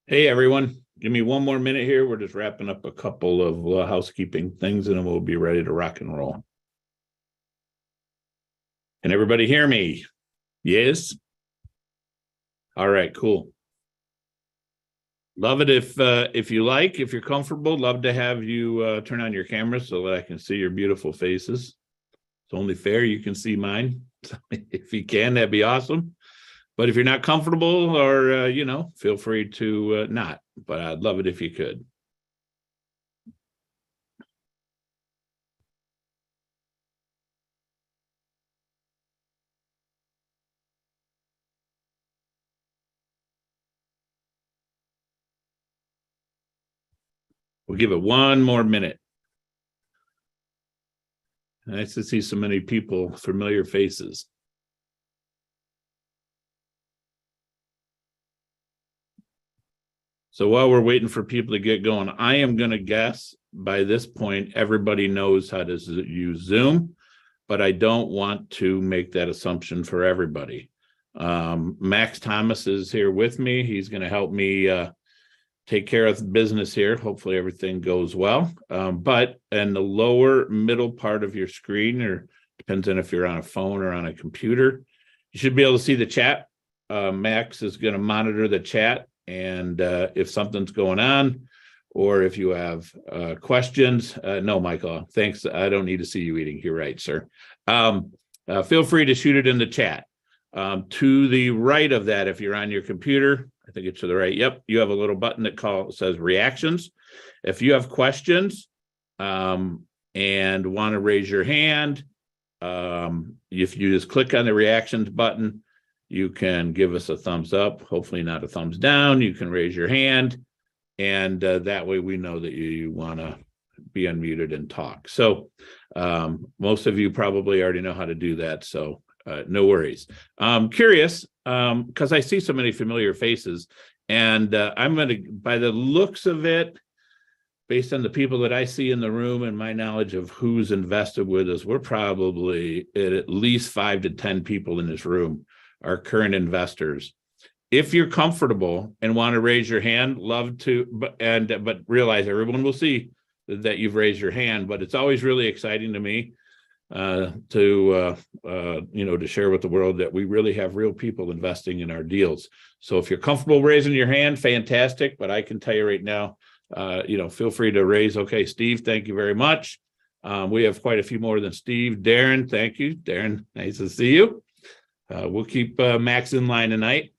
Hey, everyone. Give me one more minute here. We're just wrapping up a couple of housekeeping things, and then we'll be ready to rock and roll. Can everybody hear me? Yes? All right, cool. Love it if you like, if you're comfortable, love to have you turn on your camera so that I can see your beautiful faces. It's only fair you can see mine. If you can, that'd be awesome. But if you're not comfortable or, feel free to not. But I'd love it if you could. We'll give it one more minute. Nice to see so many people, familiar faces. So while we're waiting for people to get going, I am going to guess by this point, everybody knows how to use Zoom, but I don't want to make that assumption for everybody. Max Thomas is here with me. He's going to help me take care of the business here. Hopefully everything goes well. But in the lower middle part of your screen, or depends on if you're on a phone or on a computer, you should be able to see the chat. Max is going to monitor the chat. And if something's going on, or if you have questions, no, Michael, thanks. I don't need to see you eating. You're right, sir. Feel free to shoot it in the chat. To the right of that, if you're on your computer, I think it's to the right. Yep, you have a little button that says reactions. If you have questions and want to raise your hand, if you just click on the reactions button, you can give us a thumbs up, hopefully not a thumbs down. You can raise your hand, and that way we know that you want to be unmuted and talk. So most of you probably already know how to do that, so no worries. I'm curious, because I see so many familiar faces, and I'm going to, by the looks of it, based on the people that I see in the room and my knowledge of who's invested with us, we're probably at least 5 to 10 people in this room are current investors. If you're comfortable and want to raise your hand, love to, but realize everyone will see that you've raised your hand. But it's always really exciting to me to share with the world that we really have real people investing in our deals. So if you're comfortable raising your hand, fantastic. But I can tell you right now, feel free to raise. Okay, Steve, thank you very much. We have quite a few more than Steve. Darren, thank you. Darren, nice to see you. We'll keep Max in line tonight.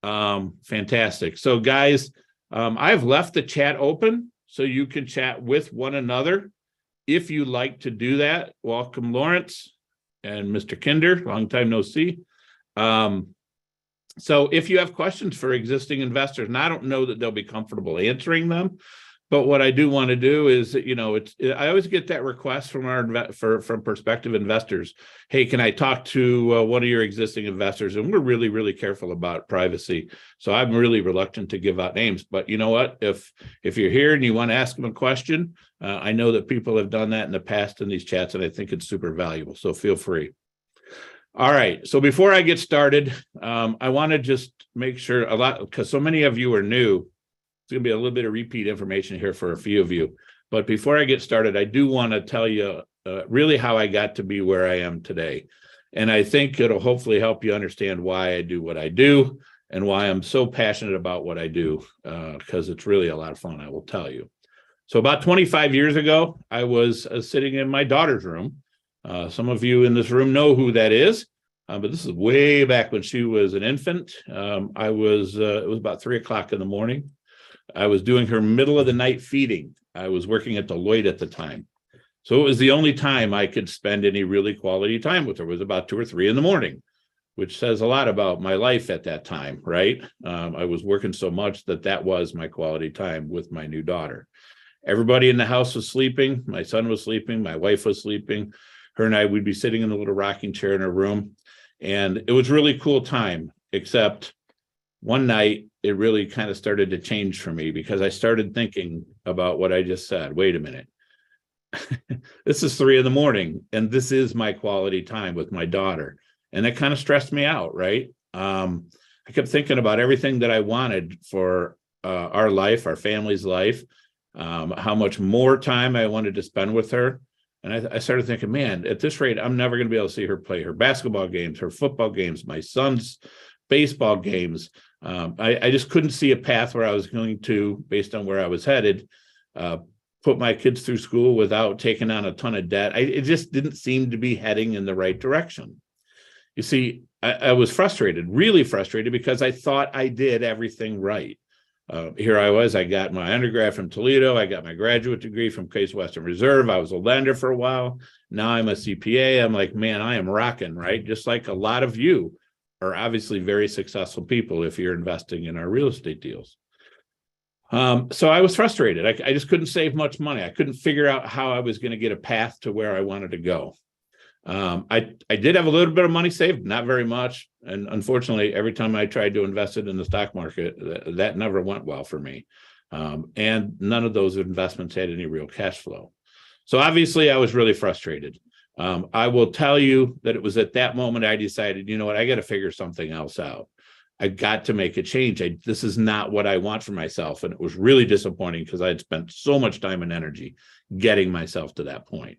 Fantastic. So guys, I've left the chat open so you can chat with one another. If you like to do that, welcome Lawrence and Mr. Kinder, long time no see. So if you have questions for existing investors, and I don't know that they'll be comfortable answering them, but what I do want to do is, I always get that request from from prospective investors. Hey, can I talk to one of your existing investors? And we're really, really careful about privacy. So I'm really reluctant to give out names. But you know what? If you're here and you want to ask them a question, I know that people have done that in the past in these chats, and I think it's super valuable. So feel free. All right. So before I get started, I want to just make sure because so many of you are new. It's going to be a little bit of repeat information here for a few of you. But before I get started, I do want to tell you really how I got to be where I am today. And I think it'll hopefully help you understand why I do what I do and why I'm so passionate about what I do, because it's really a lot of fun, I will tell you. So about 25 years ago, I was sitting in my daughter's room. Some of you in this room know who that is. But this is way back when she was an infant. It was about 3 o'clock in the morning. I was doing her middle of the night feeding. I was working at Deloitte at the time. So it was the only time I could spend any really quality time with her. It was about 2 or 3 in the morning, which says a lot about my life at that time, right? I was working so much that was my quality time with my new daughter. Everybody in the house was sleeping. My son was sleeping. My wife was sleeping. Her and I would be sitting in the little rocking chair in her room. And it was really cool time, except one night it really kind of started to change for me because I started thinking about what I just said. Wait a minute. This is 3 in the morning and this is my quality time with my daughter. And that kind of stressed me out, right? I kept thinking about everything that I wanted for our life, our family's life, how much more time I wanted to spend with her. And I started thinking, man, at this rate, I'm never going to be able to see her play her basketball games, her football games, my son's baseball games. I just couldn't see a path where I was going to, based on where I was headed, put my kids through school without taking on a ton of debt. It just didn't seem to be heading in the right direction. You see, I was frustrated, really frustrated, because I thought I did everything right. Here I was, I got my undergrad from Toledo. I got my graduate degree from Case Western Reserve. I was a lender for a while. Now I'm a CPA. I'm like, man, I am rocking, right? Just like a lot of you are obviously very successful people if you're investing in our real estate deals. So I was frustrated. I just couldn't save much money. I couldn't figure out how I was going to get a path to where I wanted to go. I did have a little bit of money saved, not very much. And unfortunately, every time I tried to invest it in the stock market, that never went well for me. And none of those investments had any real cash flow. So obviously I was really frustrated. I will tell you that it was at that moment I decided, you know what, I got to figure something else out. I got to make a change. This is not what I want for myself. And it was really disappointing because I had spent so much time and energy getting myself to that point.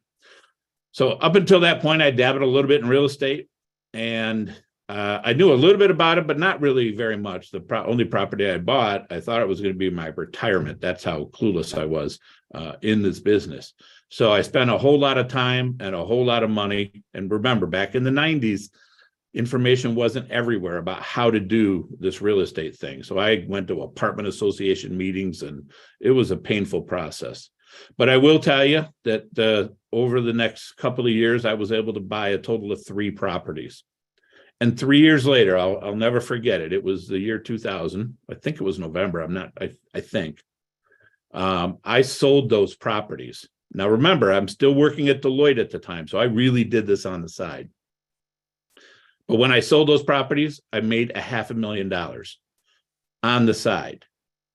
So up until that point, I dabbled a little bit in real estate, and I knew a little bit about it, but not really very much. The only property I bought, I thought it was going to be my retirement. That's how clueless I was in this business. So I spent a whole lot of time and a whole lot of money. And remember, back in the 90s, information wasn't everywhere about how to do this real estate thing. So I went to apartment association meetings, and it was a painful process. But I will tell you that over the next couple of years, I was able to buy a total of 3 properties. And 3 years later, I'll never forget it. It was the year 2000. I think it was November. I think. I sold those properties. Now, remember, I'm still working at Deloitte at the time, so I really did this on the side. But when I sold those properties, I made $500,000 on the side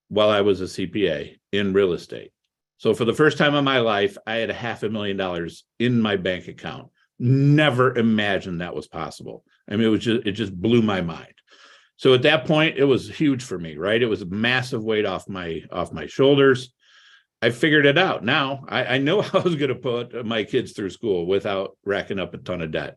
while I was a CPA in real estate. So for the first time in my life, I had $500,000 in my bank account. Never imagined that was possible. I mean, it just blew my mind. So at that point, it was huge for me, right? It was a massive weight off my shoulders. I figured it out. Now I know I was going to put my kids through school without racking up a ton of debt.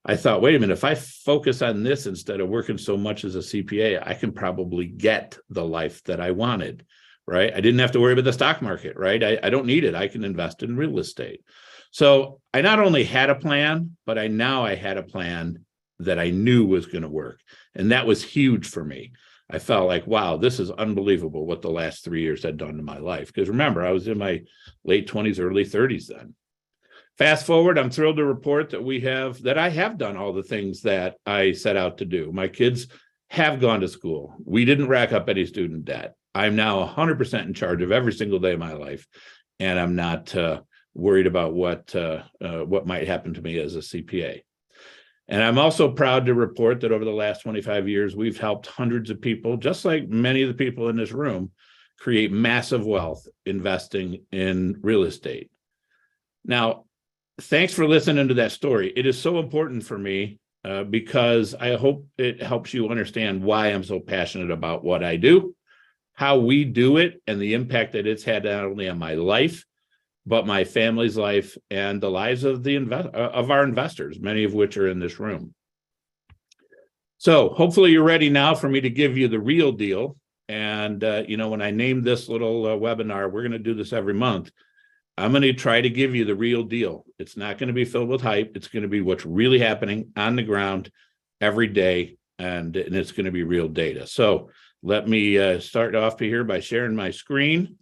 I thought, wait a minute, if I focus on this instead of working so much as a CPA, I can probably get the life that I wanted. Right? I didn't have to worry about the stock market, right? I don't need it. I can invest in real estate. So I not only had a plan, but I had a plan that I knew was going to work. And that was huge for me. I felt like, wow, this is unbelievable what the last 3 years had done to my life. Because remember, I was in my late 20s, early 30s then. Fast forward, I'm thrilled to report that I have done all the things that I set out to do. My kids have gone to school. We didn't rack up any student debt. I'm now 100% in charge of every single day of my life, and I'm not worried about what might happen to me as a CPA. And I'm also proud to report that over the last 25 years, we've helped hundreds of people, just like many of the people in this room, create massive wealth investing in real estate. Now, thanks for listening to that story. It is so important for me because I hope it helps you understand why I'm so passionate about what I do, how we do it, and the impact that it's had not only on my life, but my family's life and the lives of our investors, many of which are in this room. So hopefully you're ready now for me to give you the real deal. And, when I named this little webinar, we're going to do this every month. I'm going to try to give you the real deal. It's not going to be filled with hype. It's going to be what's really happening on the ground every day, and it's going to be real data. So let me start off here by sharing my screen.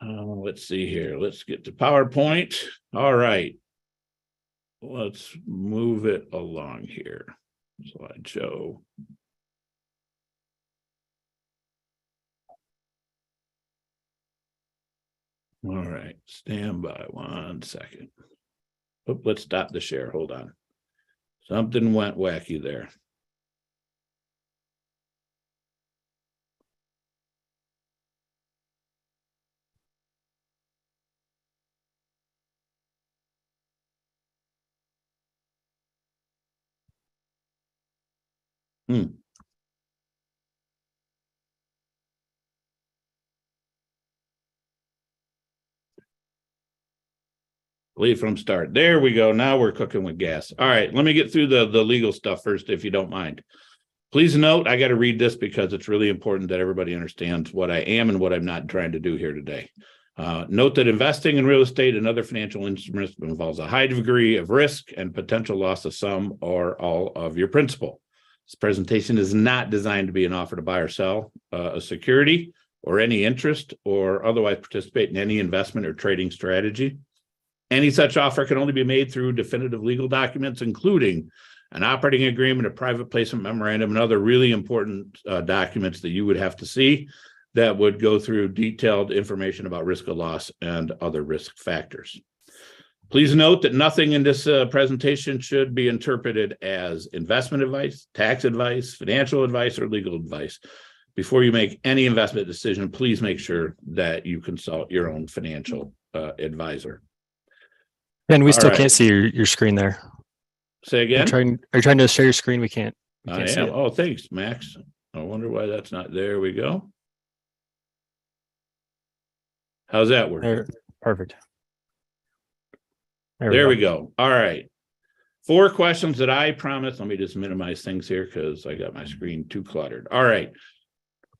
Let's see here. Let's get to PowerPoint. All right. Let's move it along here. Slideshow. All right. Stand by 1 second. Oh, let's stop the share. Hold on. Something went wacky there. Lead from start. There we go. Now we're cooking with gas. All right, let me get through the legal stuff first, if you don't mind. Please note, I got to read this because it's really important that everybody understands what I am and what I'm not trying to do here today. Note that investing in real estate and other financial instruments involves a high degree of risk and potential loss of some or all of your principal. This presentation is not designed to be an offer to buy or sell a security or any interest or otherwise participate in any investment or trading strategy. Any such offer can only be made through definitive legal documents, including an operating agreement, a private placement memorandum, and other really important documents that you would have to see that would go through detailed information about risk of loss and other risk factors. Please note that nothing in this presentation should be interpreted as investment advice, tax advice, financial advice, or legal advice. Before you make any investment decision, please make sure that you consult your own financial advisor. And we still can't see your screen there. Say again? Are you trying to share your screen? We can't I see am. it. Oh, thanks, Max. I wonder why that's not there. We go. How's that work? There, perfect. There we go. All right. 4 questions that I promised. Let me just minimize things here because I got my screen too cluttered. All right.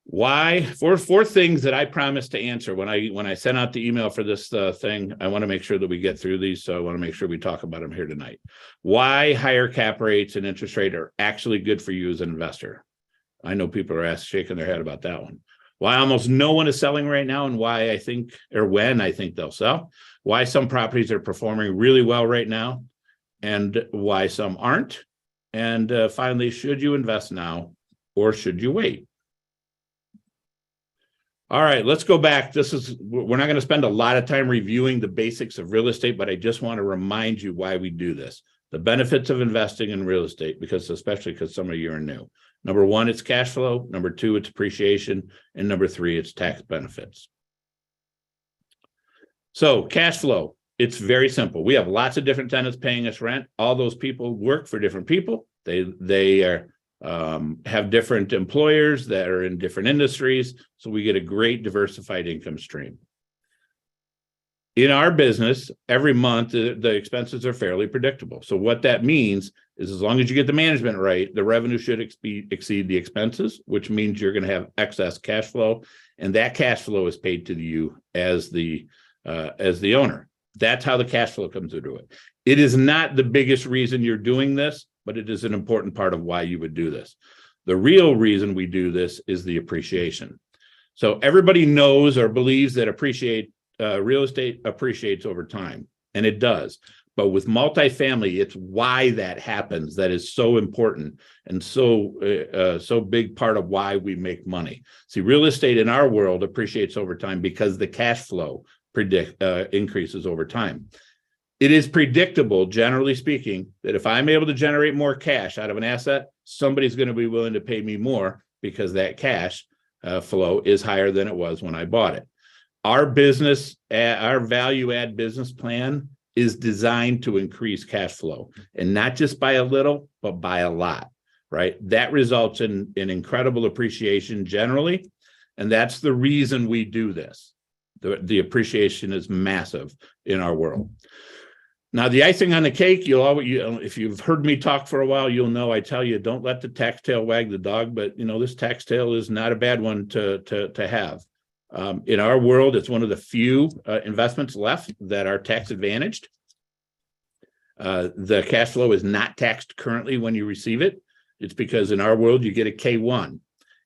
Why? Four things that I promised to answer when I sent out the email for this thing. I want to make sure that we get through these, so I want to make sure we talk about them here tonight. Why higher cap rates and interest rate are actually good for you as an investor. I know people are shaking their head about that one. Why almost no one is selling right now, and why I think, or when I think they'll sell. Why some properties are performing really well right now, and why some aren't. And finally, should you invest now or should you wait? All right, let's go back. We're not going to spend a lot of time reviewing the basics of real estate, but I just want to remind you why we do this. The benefits of investing in real estate, especially because some of you are new. Number 1, it's cash flow. Number 2, it's appreciation. And number 3, it's tax benefits. So cash flow, it's very simple. We have lots of different tenants paying us rent. All those people work for different people. They are have different employers that are in different industries. So we get a great diversified income stream. In our business, every month, the expenses are fairly predictable. So what that means is as long as you get the management right, the revenue should exceed the expenses, which means you're going to have excess cash flow. And that cash flow is paid to you as the owner. That's how the cash flow comes into it. It is not the biggest reason you're doing this, but it is an important part of why you would do this. The real reason we do this is the appreciation. So everybody knows or believes that real estate appreciates over time, and it does. But with multifamily, it's why that happens that is so important and so big part of why we make money. See, real estate in our world appreciates over time because the cash flow increases over time. It is predictable, generally speaking, that if I'm able to generate more cash out of an asset, somebody's going to be willing to pay me more because that cash flow is higher than it was when I bought it. Our value add business plan is designed to increase cash flow, and not just by a little, but by a lot, right? That results in incredible appreciation generally, and that's the reason we do this. The appreciation is massive in our world. Now, the icing on the cake, if you've heard me talk for a while, you'll know I tell you, don't let the tax tail wag the dog, but this tax tail is not a bad one to have. In our world, it's one of the few investments left that are tax advantaged. The cash flow is not taxed currently when you receive it. It's because in our world, you get a K1,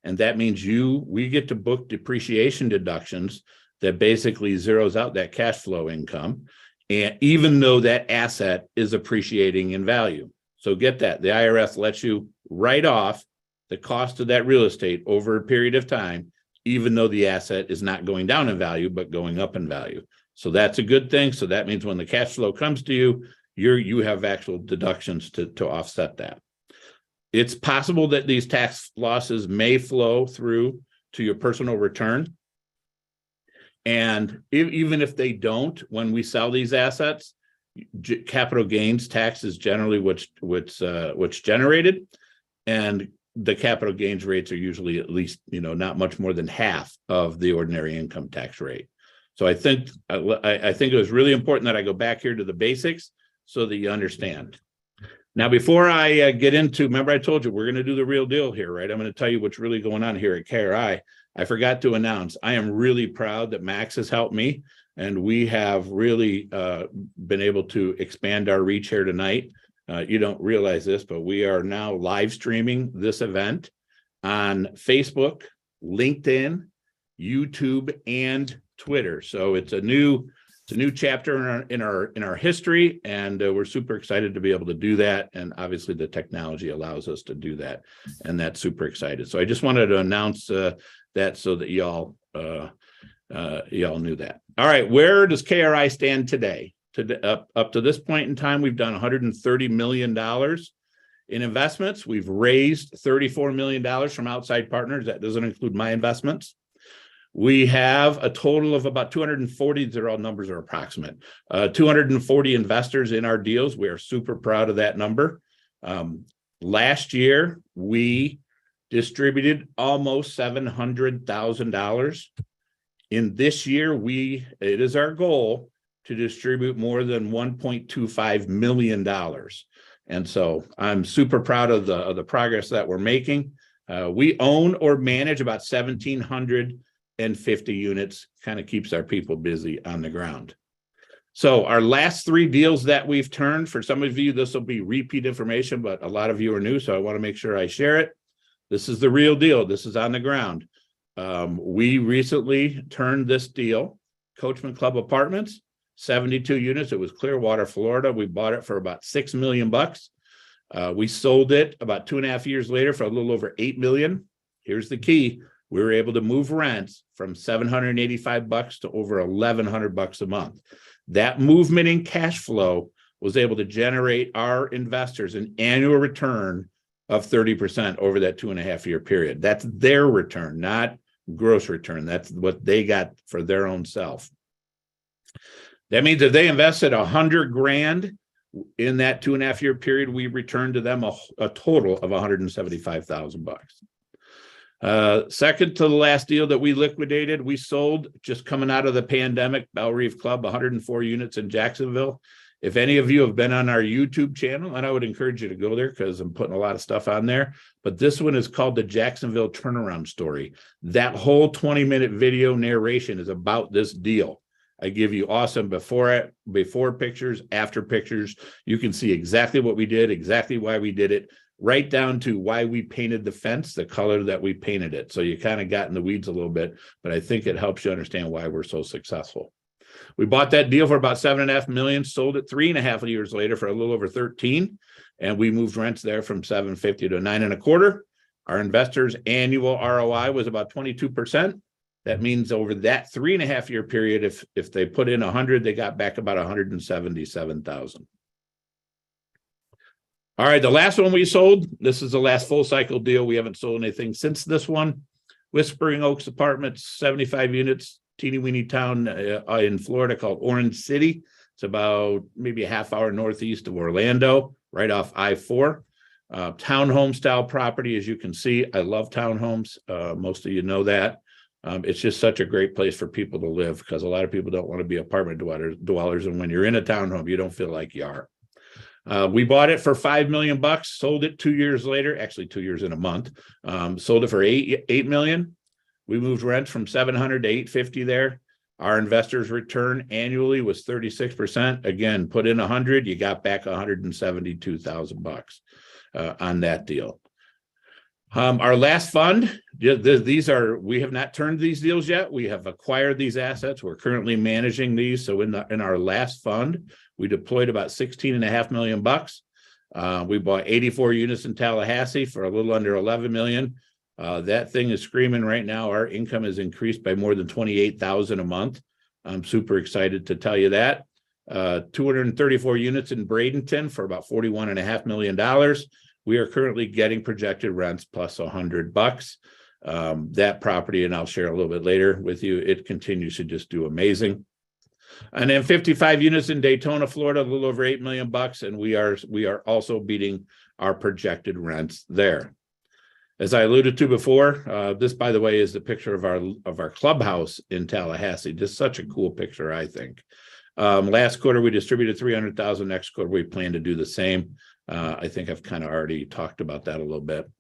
and that means we get to book depreciation deductions that basically zeroes out that cash flow income. And even though that asset is appreciating in value. So get that. The IRS lets you write off the cost of that real estate over a period of time, even though the asset is not going down in value, but going up in value. So that's a good thing. So that means when the cash flow comes to you, you have actual deductions to offset that. It's possible that these tax losses may flow through to your personal return. And even if they don't, when we sell these assets, capital gains tax is generally what's generated, and the capital gains rates are usually at least not much more than half of the ordinary income tax rate. So I think it was really important that I go back here to the basics so that you understand. Now, before I get into, remember I told you we're going to do the real deal here, right? I'm going to tell you what's really going on here at KRI. I forgot to announce, I am really proud that Max has helped me, and we have really been able to expand our reach here tonight. You don't realize this, but we are now live streaming this event on Facebook, LinkedIn, YouTube, and Twitter. So it's a new chapter in our history, and we're super excited to be able to do that. And obviously, the technology allows us to do that, and that's super excited. So I just wanted to announce that so that y'all knew that. All right, where does KRI stand today? Up to this point in time, we've done $130 million in investments. We've raised $34 million from outside partners. That doesn't include my investments. We have a total of about 240, they're all numbers are approximate, 240 investors in our deals. We are super proud of that number. Last year, we distributed almost $700,000. In this year, it is our goal to distribute more than $1.25 million. And so I'm super proud of the progress that we're making. We own or manage about 1,750 units, kind of keeps our people busy on the ground. So our last 3 deals that we've turned, for some of you, this will be repeat information, but a lot of you are new, so I want to make sure I share it. This is the real deal. This is on the ground. We recently turned this deal, Coachman Club Apartments, 72 units. It was Clearwater, Florida. We bought it for about $6 million. We sold it about 2.5 years later for a little over $8 million. Here's the key. We were able to move rents from $785 to over $1,100 a month. That movement in cash flow was able to generate our investors an annual return of 30% over that 2.5-year period. That's their return, not gross return. That's what they got for their own self. That means if they invested $100,000 in that 2.5-year period, we returned to them a total of $175,000. Second to the last deal that we liquidated, we sold just coming out of the pandemic, Belle Reeve Club, 104 units in Jacksonville. If any of you have been on our YouTube channel, and I would encourage you to go there because I'm putting a lot of stuff on there, but this one is called the Jacksonville Turnaround Story. That whole 20-minute video narration is about this deal. I give you awesome before pictures, after pictures. You can see exactly what we did, exactly why we did it, right down to why we painted the fence, the color that we painted it. So you kind of got in the weeds a little bit, but I think it helps you understand why we're so successful. We bought that deal for about $7.5 million, sold it 3.5 years later for a little over 13, and we moved rents there from $750 to $9.25. Our investors' annual ROI was about 22%. That means over that 3.5-year period, if they put in 100, they got back about 177,000. All right, the last one we sold, this is the last full cycle deal. We haven't sold anything since this one. Whispering Oaks Apartments, 75 units, teeny weeny town in Florida called Orange City. It's about maybe a half hour northeast of Orlando, right off I-4. Townhome style property, as you can see. I love townhomes. Most of you know that. It's just such a great place for people to live because a lot of people don't want to be apartment dwellers. And when you're in a townhome, you don't feel like you are. We bought it for $5 million, sold it 2 years later, actually 2 years in a month, sold it for $8 million. We moved rent from $700 to $850 there. Our investors' return annually was 36%. Again, put in 100, you got back $172,000 on that deal. Our last fund, we have not turned these deals yet. We have acquired these assets. We're currently managing these. So in our last fund, we deployed about $16.5 million. We bought 84 units in Tallahassee for a little under $11 million. That thing is screaming right now. Our income has increased by more than $28,000 a month. I'm super excited to tell you that. 234 units in Bradenton for about $41.5 million. We are currently getting projected rents plus $100. That property, and I'll share a little bit later with you, it continues to just do amazing. And then 55 units in Daytona, Florida, a little over $8 million, and we are also beating our projected rents there. As I alluded to before, this, by the way, is the picture of our clubhouse in Tallahassee. Just such a cool picture, I think. Last quarter, we distributed 300,000. Next quarter, we plan to do the same. I think I've kind of already talked about that a little bit.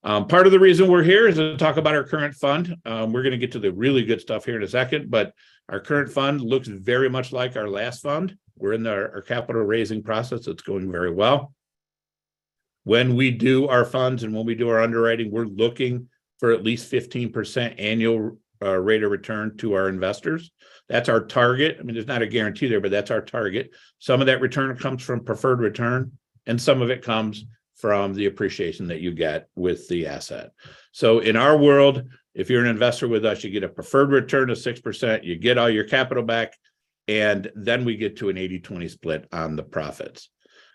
Part of the reason we're here is to talk about our current fund. We're going to get to the really good stuff here in a second, but our current fund looks very much like our last fund. We're in our capital raising process. It's going very well. When we do our funds and when we do our underwriting, we're looking for at least 15% annual rate of return to our investors. That's our target. I mean, there's not a guarantee there, but that's our target. Some of that return comes from preferred return, and some of it comes from the appreciation that you get with the asset. So in our world, if you're an investor with us, you get a preferred return of 6%, you get all your capital back, and then we get to an 80-20 split on the profits.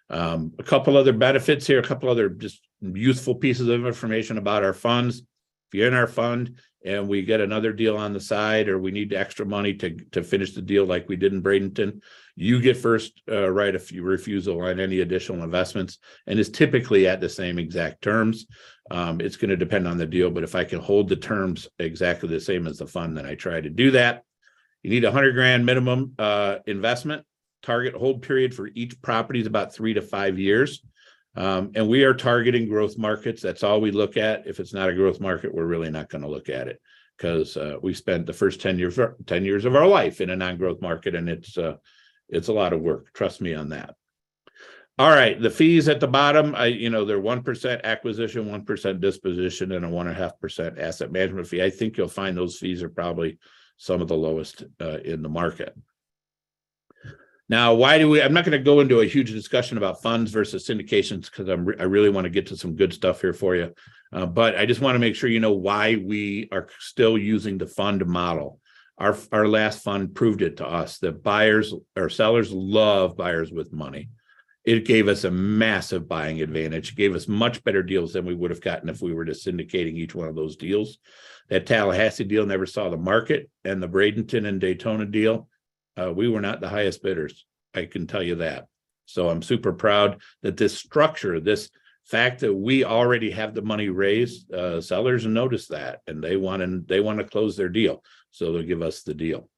A couple other benefits here, a couple other just useful pieces of information about our funds. If you're in our fund and we get another deal on the side, or we need extra money to finish the deal like we did in Bradenton, you get first right of refusal on any additional investments, and is typically at the same exact terms. It's going to depend on the deal, but if I can hold the terms exactly the same as the fund, then I try to do that. You need $100,000 minimum investment. Target hold period for each property is about 3 to 5 years. And we are targeting growth markets. That's all we look at. If it's not a growth market, we're really not going to look at it, because we spent the first 10 years of our life in a non-growth market, and it's a lot of work. Trust me on that. All right, the fees at the bottom, they're 1% acquisition, 1% disposition, and a 1.5% asset management fee. I think you'll find those fees are probably some of the lowest in the market. Now, I'm not going to go into a huge discussion about funds versus syndications, because I really want to get to some good stuff here for you. But I just want to make sure you know why we are still using the fund model. Our last fund proved it to us that buyers or sellers love buyers with money. It gave us a massive buying advantage. It gave us much better deals than we would have gotten if we were just syndicating each one of those deals. That Tallahassee deal never saw the market, and the Bradenton and Daytona deal, we were not the highest bidders. I can tell you that. So I'm super proud that this structure, this fact that we already have the money raised, sellers notice that, and they want to close their deal. So they'll give us the deal.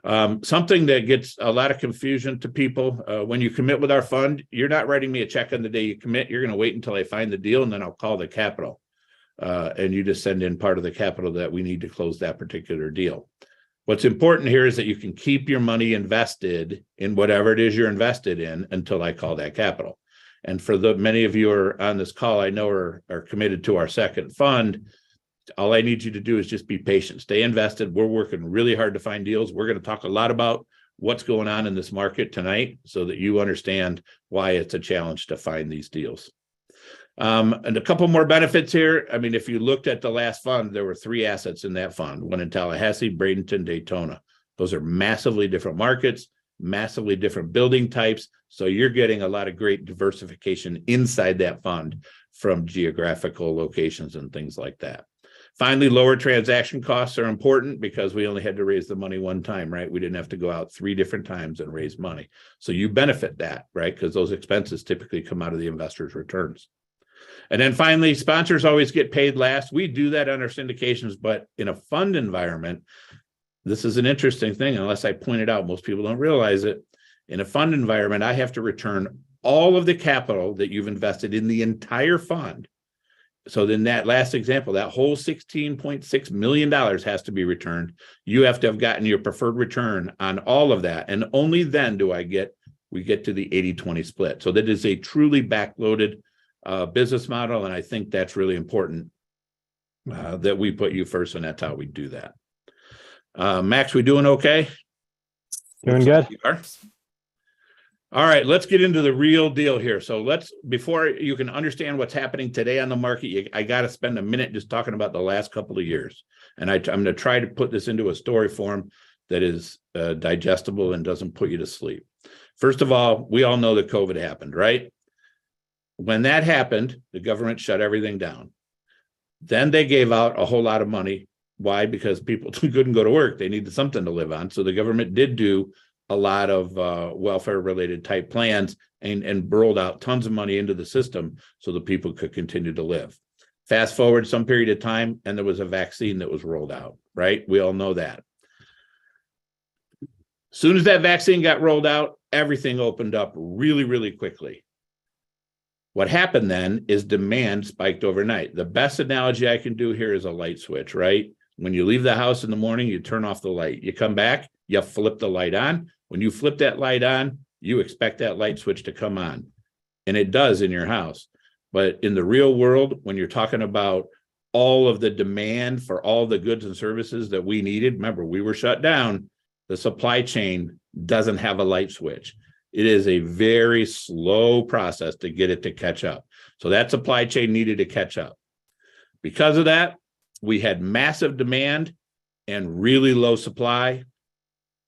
Something that gets a lot of confusion to people, when you commit with our fund, you're not writing me a check on the day you commit. You're going to wait until I find the deal, and then I'll call the capital. And you just send in part of the capital that we need to close that particular deal. What's important here is that you can keep your money invested in whatever it is you're invested in until I call that capital. And for the many of you who are on this call, I know are committed to our second fund, all I need you to do is just be patient, stay invested. We're working really hard to find deals. We're going to talk a lot about what's going on in this market tonight so that you understand why it's a challenge to find these deals. And a couple more benefits here. I mean, if you looked at the last fund, there were 3 assets in that fund, one in Tallahassee, Bradenton, Daytona. Those are massively different markets, massively different building types. So you're getting a lot of great diversification inside that fund from geographical locations and things like that. Finally, lower transaction costs are important because we only had to raise the money one time, right? We didn't have to go out 3 different times and raise money. So you benefit that, right? Because those expenses typically come out of the investors' returns. And then finally, sponsors always get paid last. We do that on our syndications, but in a fund environment, this is an interesting thing, unless I point it out, most people don't realize it. In a fund environment, I have to return all of the capital that you've invested in the entire fund. So then that last example, that whole $16.6 million has to be returned. You have to have gotten your preferred return on all of that. And only then do we get to the 80-20 split. So that is a truly backloaded business model. And I think that's really important that we put you first, and that's how we do that. Max, we doing okay? Doing good. All right, let's get into the real deal here. So before you can understand what's happening today on the market, I got to spend a minute just talking about the last couple of years. And I'm going to try to put this into a story form that is digestible and doesn't put you to sleep. First of all, we all know that COVID happened, right? When that happened, the government shut everything down. Then they gave out a whole lot of money. Why? Because people couldn't go to work. They needed something to live on. So the government did do a lot of welfare-related type plans and rolled out tons of money into the system so that people could continue to live. Fast forward some period of time, and there was a vaccine that was rolled out, right? We all know that. As soon as that vaccine got rolled out, everything opened up really, really quickly. What happened then is demand spiked overnight. The best analogy I can do here is a light switch, right? When you leave the house in the morning, you turn off the light. You come back, you flip the light on. When you flip that light on, you expect that light switch to come on. And it does in your house. But in the real world, when you're talking about all of the demand for all the goods and services that we needed, remember, we were shut down. The supply chain doesn't have a light switch. It is a very slow process to get it to catch up. So that supply chain needed to catch up. Because of that, we had massive demand and really low supply.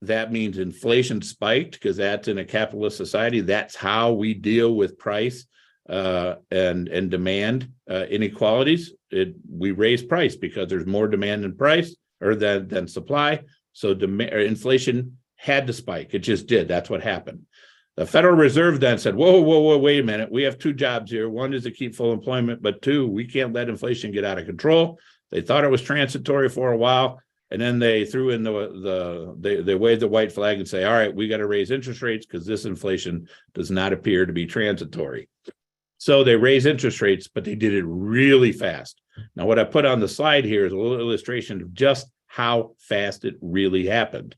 That means inflation spiked, because that's in a capitalist society. That's how we deal with price and demand inequalities. We raise price because there's more demand than price or than supply. So inflation had to spike. It just did. That's what happened. The Federal Reserve then said, whoa, wait a minute. We have two jobs here. One is to keep full employment, but two, we can't let inflation get out of control. They thought it was transitory for a while, and then they threw in they waved the white flag and say, all right, we got to raise interest rates because this inflation does not appear to be transitory. So they raised interest rates, but they did it really fast. Now, what I put on the slide here is a little illustration of just how fast it really happened.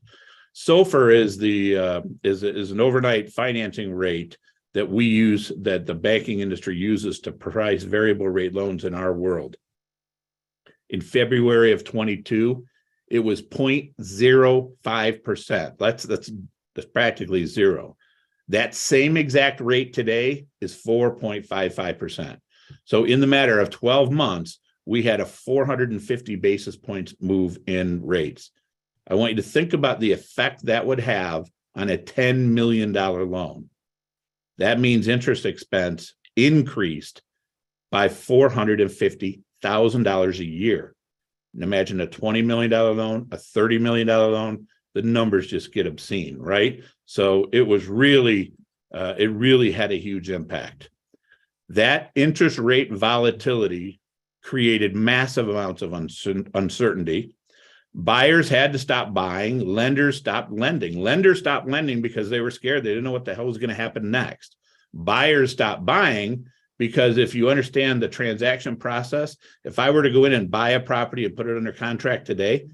SOFR is an overnight financing rate that we use, that the banking industry uses to price variable rate loans in our world. In February of 22, it was 0.05%. That's practically zero. That same exact rate today is 4.55%. So in the matter of 12 months, we had a 450 basis points move in rates. I want you to think about the effect that would have on a $10 million loan. That means interest expense increased by $450,000 a year. And imagine a $20 million loan, a $30 million loan, the numbers just get obscene, right? So it was really, it really had a huge impact. That interest rate volatility created massive amounts of uncertainty. Buyers had to stop buying. Lenders stopped lending. Lenders stopped lending because they were scared. They didn't know what the hell was going to happen next. Buyers stopped buying because if you understand the transaction process, if I were to go in and buy a property and put it under contract today,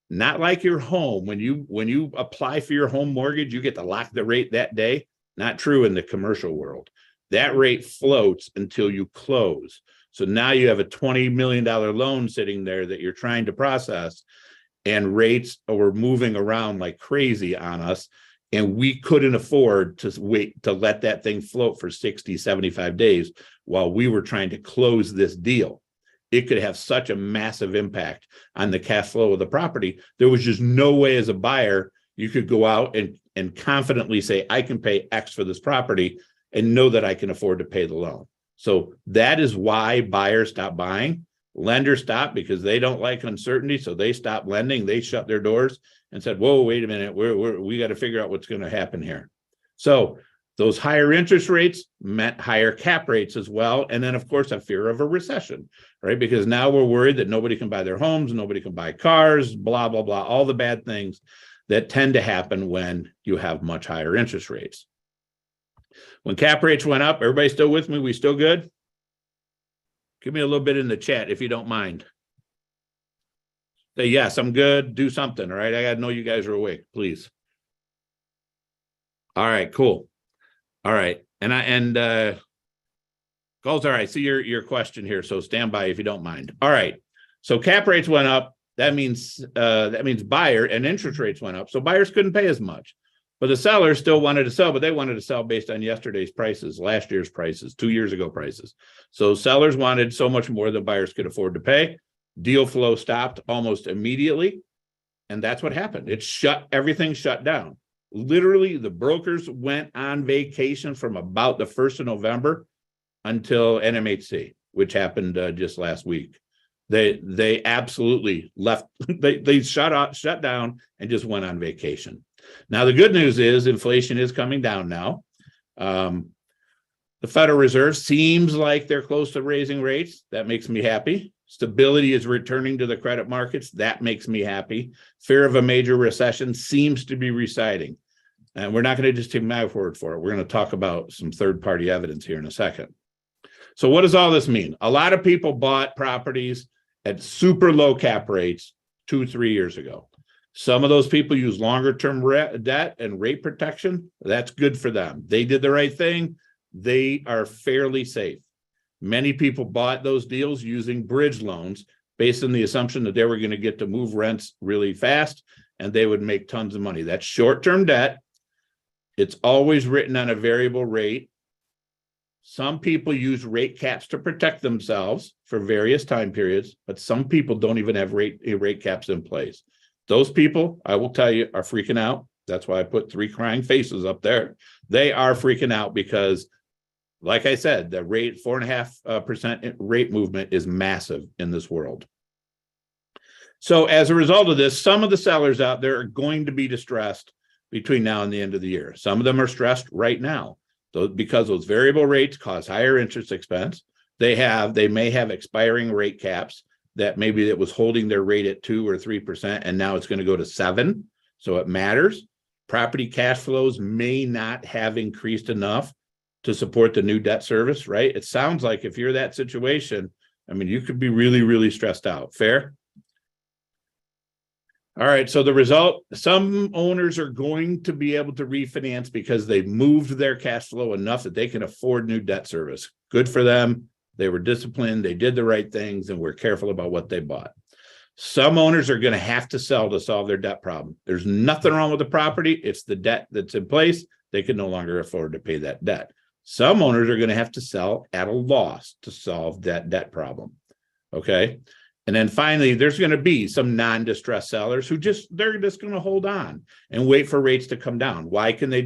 not like your home, when you apply for your home mortgage, you get to lock the rate that day. Not true in the commercial world. That rate floats until you close. So now you have a $20 million loan sitting there that you're trying to process, and rates were moving around like crazy on us. And we couldn't afford to wait to let that thing float for 60, 75 days while we were trying to close this deal. It could have such a massive impact on the cash flow of the property. There was just no way as a buyer you could go out and confidently say, I can pay X for this property and know that I can afford to pay the loan. So that is why buyers stop buying. Lenders stop because they don't like uncertainty. So they stopped lending. They shut their doors and said, whoa, wait a minute. We got to figure out what's going to happen here. So those higher interest rates meant higher cap rates as well. And then, of course, a fear of a recession, right? Because now we're worried that nobody can buy their homes, nobody can buy cars, blah, blah, blah, all the bad things that tend to happen when you have much higher interest rates. When cap rates went up, everybody still with me? We still good? Give me a little bit in the chat if you don't mind. Say, yes, I'm good. Do something, all right? I got to know you guys are awake, please. All right, cool. All right. Goals, all right. See your question here. So stand by if you don't mind. All right. So cap rates went up. That means buyer and interest rates went up. So buyers couldn't pay as much. But the sellers still wanted to sell, but they wanted to sell based on yesterday's prices, last year's prices, 2 years ago prices. So sellers wanted so much more than buyers could afford to pay. Deal flow stopped almost immediately. And that's what happened. Everything shut down. Literally, the brokers went on vacation from about the 1st of November until NMHC, which happened just last week. They absolutely left. They shut down and just went on vacation. Now, the good news is inflation is coming down now. The The Federal Reserve seems like they're close to raising rates. That makes me happy. Stability is returning to the credit markets. That makes me happy. Fear of a major recession seems to be receding. And we're not going to just take my word for it. We're going to talk about some third-party evidence here in a second. So what does all this mean? A lot of people bought properties at super low cap rates 2-3 years ago. Some of those people use longer-term debt and rate protection. That's good for them. They did the right thing. They are fairly safe. Many people bought those deals using bridge loans based on the assumption that they were going to get to move rents really fast and they would make tons of money. That's short-term debt. It's always written on a variable rate. Some people use rate caps to protect themselves for various time periods, but some people don't even have rate caps in place. Those people, I will tell you, are freaking out. That's why I put 3 crying faces up there. They are freaking out because, like I said, the rate 4.5% rate movement is massive in this world. So as a result of this, some of the sellers out there are going to be distressed between now and the end of the year. Some of them are stressed right now because those variable rates cause higher interest expense. They may have expiring rate caps that maybe it was holding their rate at 2 or 3%, and now it's going to go to 7. So it matters. Property cash flows may not have increased enough to support the new debt service, right? It sounds like if you're that situation, I mean, you could be really, really stressed out. Fair? All right, so the result, some owners are going to be able to refinance because they've moved their cash flow enough that they can afford new debt service. Good for them. They were disciplined, they did the right things, and were careful about what they bought. Some owners are going to have to sell to solve their debt problem. There's nothing wrong with the property. It's the debt that's in place. They can no longer afford to pay that debt. Some owners are going to have to sell at a loss to solve that debt problem. Okay. And then finally, there's going to be some non-distressed sellers who they're just going to hold on and wait for rates to come down. How can they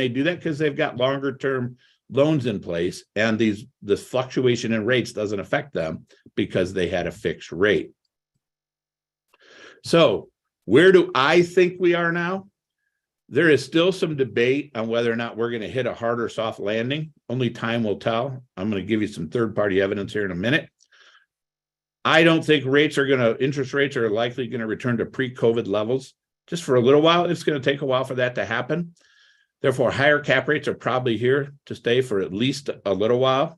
do that? Because they've got longer term loans in place, and the fluctuation in rates doesn't affect them because they had a fixed rate. So where do I think we are now? There is still some debate on whether or not we're going to hit a hard or soft landing. Only time will tell. I'm going to give you some third-party evidence here in a minute. I don't think interest rates are likely going to return to pre-COVID levels just for a little while. It's going to take a while for that to happen. Therefore, higher cap rates are probably here to stay for at least a little while.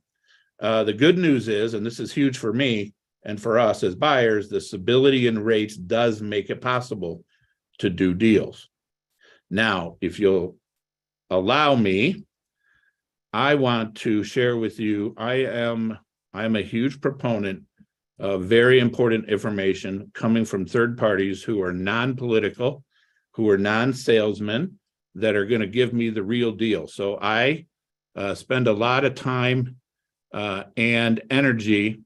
The good news is, and this is huge for me and for us as buyers, the stability in rates does make it possible to do deals. Now, if you'll allow me, I want to share with you, I am a huge proponent of very important information coming from third parties who are non-political, who are non-salesmen, that are going to give me the real deal. So I spend a lot of time and energy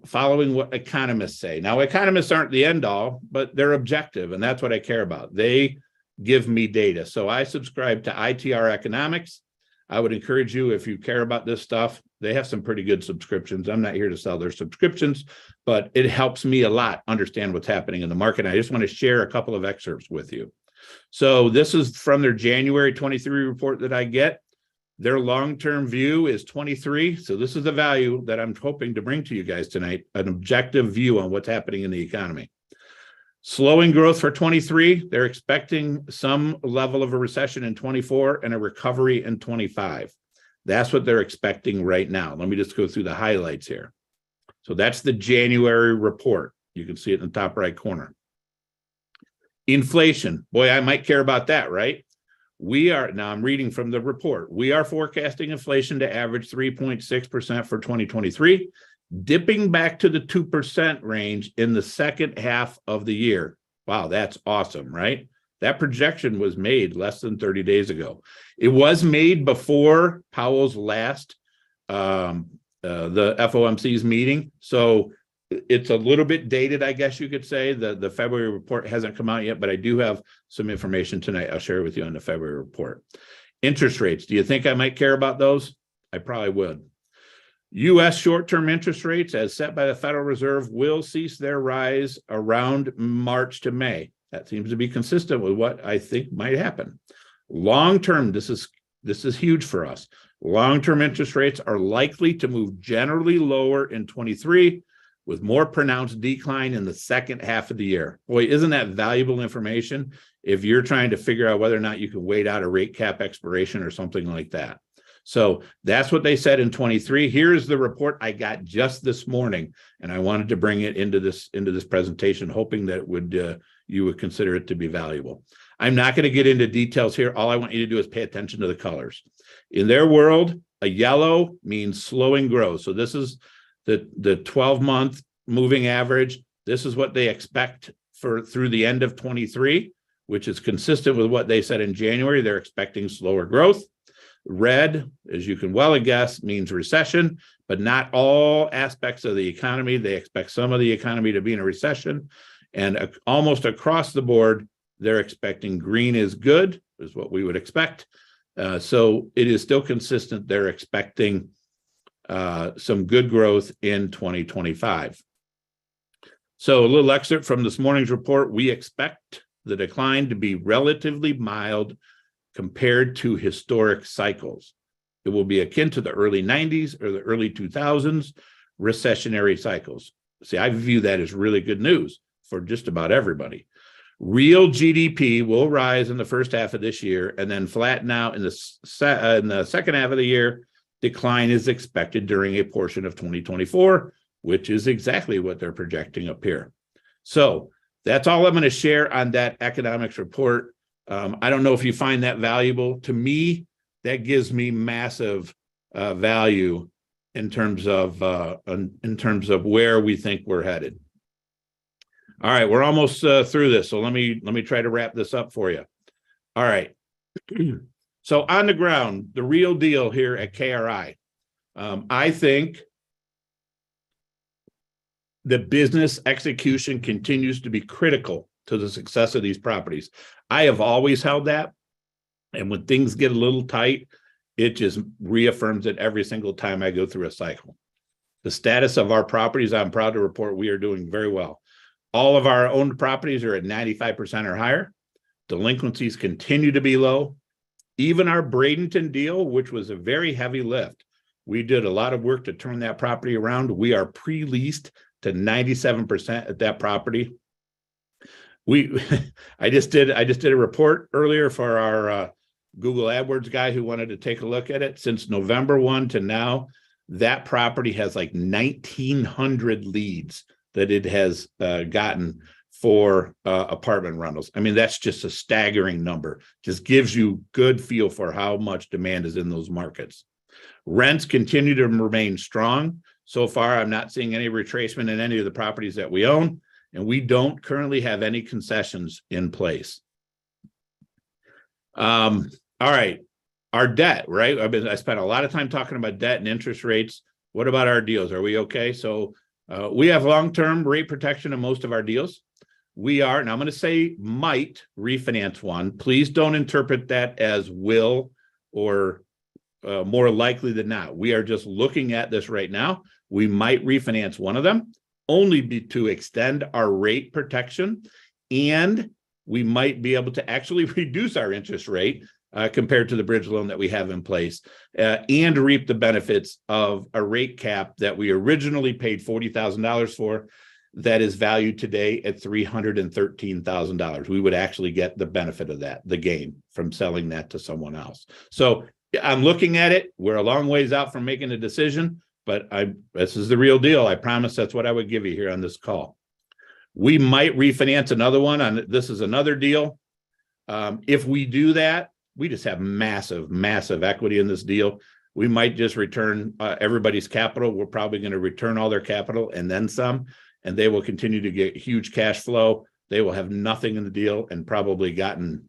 following what economists say. Now, economists aren't the end all, but they're objective, and that's what I care about. They give me data. So I subscribe to ITR Economics. I would encourage you, if you care about this stuff, they have some pretty good subscriptions. I'm not here to sell their subscriptions, but it helps me a lot understand what's happening in the market. I just want to share a couple of excerpts with you. So this is from their January 23 report that I get. Their long-term view is 23. So this is the value that I'm hoping to bring to you guys tonight, an objective view on what's happening in the economy. Slowing growth for 23. They're expecting some level of a recession in 24 and a recovery in 25. That's what they're expecting right now. Let me just go through the highlights here. So that's the January report. You can see it in the top right corner. Inflation. Boy, I might care about that, right? Now I'm reading from the report. We are forecasting inflation to average 3.6% for 2023, dipping back to the 2% range in the second half of the year. Wow, that's awesome, right? That projection was made less than 30 days ago. It was made before Powell's last, the FOMC's meeting. So it's a little bit dated, I guess you could say. The February report hasn't come out yet, but I do have some information tonight I'll share with you on the February report. Interest rates. Do you think I might care about those? I probably would. U.S. short-term interest rates, as set by the Federal Reserve, will cease their rise around March to May. That seems to be consistent with what I think might happen. Long-term, this is huge for us. Long-term interest rates are likely to move generally lower in 23, with more pronounced decline in the second half of the year. Boy, isn't that valuable information if you're trying to figure out whether or not you can wait out a rate cap expiration or something like that. So that's what they said in 23. Here's the report I got just this morning, and I wanted to bring it into this presentation, hoping that you would consider it to be valuable. I'm not going to get into details here. All I want you to do is pay attention to the colors. In their world, a yellow means slowing growth. So this is the 12-month moving average. This is what they expect for through the end of 23, which is consistent with what they said in January. They're expecting slower growth. Red, as you can well guess, means recession, but not all aspects of the economy. They expect some of the economy to be in a recession, and almost across the board, they're expecting green is good, is what we would expect. So it is still consistent. They're expecting some good growth in 2025. So a little excerpt from this morning's report. We expect the decline to be relatively mild compared to historic cycles. It will be akin to the early 90s or the early 2000s recessionary cycles. See, I view that as really good news for just about everybody. Real GDP will rise in the first half of this year and then flatten out in the second half of the year. Decline is expected during a portion of 2024, which is exactly what they're projecting up here. So that's all I'm going to share on that economics report. I don't know if you find that valuable. To me, that gives me massive value in terms of where we think we're headed. All right, we're almost through this, so let me try to wrap this up for you. All right. So on the ground, the real deal here at KRI, I think the business execution continues to be critical to the success of these properties. I have always held that, and when things get a little tight, it just reaffirms it every single time I go through a cycle. The status of our properties, I'm proud to report we are doing very well. All of our owned properties are at 95% or higher. Delinquencies continue to be low. Even our Bradenton deal, which was a very heavy lift, we did a lot of work to turn that property around. We are pre-leased to 97% at that property. I just did a report earlier for our Google AdWords guy who wanted to take a look at it. Since November 1 to now, that property has like 1,900 leads that it has gotten for apartment rentals. I mean, that's just a staggering number. Just gives you good feel for how much demand is in those markets. Rents continue to remain strong. So far, I'm not seeing any retracement in any of the properties that we own, and we don't currently have any concessions in place. All right, our debt, right? I spent a lot of time talking about debt and interest rates. What about our deals? Are we okay? So we have long-term rate protection in most of our deals. We are, and I'm going to say might refinance one. Please don't interpret that as will or more likely than not. We are just looking at this right now. We might refinance one of them, only to extend our rate protection, and we might be able to actually reduce our interest rate compared to the bridge loan that we have in place, and reap the benefits of a rate cap that we originally paid $40,000 for, that is valued today at $313,000. We would actually get the benefit of that, the gain from selling that to someone else. So I'm looking at it. We're a long ways out from making a decision, but this is the real deal. I promise that's what I would give you here on this call. We might refinance another one. This is another deal. If we do that, we just have massive, massive equity in this deal. We might just return everybody's capital. We're probably going to return all their capital and then some, and they will continue to get huge cash flow. They will have nothing in the deal and probably gotten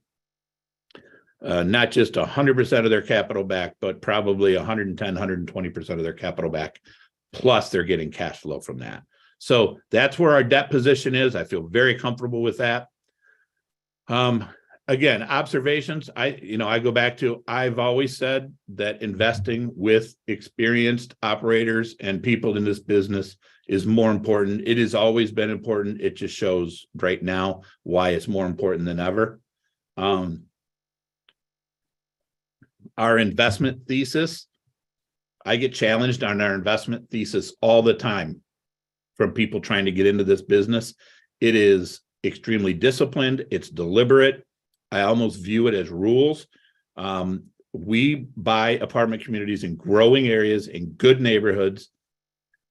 not just 100% of their capital back, but probably 110, 120% of their capital back. Plus they're getting cash flow from that. So that's where our debt position is. I feel very comfortable with that. Again, observations, I go back to, I've always said that investing with experienced operators and people in this business is more important. It has always been important. It just shows right now why it's more important than ever. Our investment thesis I get challenged on our investment thesis all the time from people trying to get into this business. It is extremely disciplined. It's deliberate. I almost view it as rules. We buy apartment communities in growing areas in good neighborhoods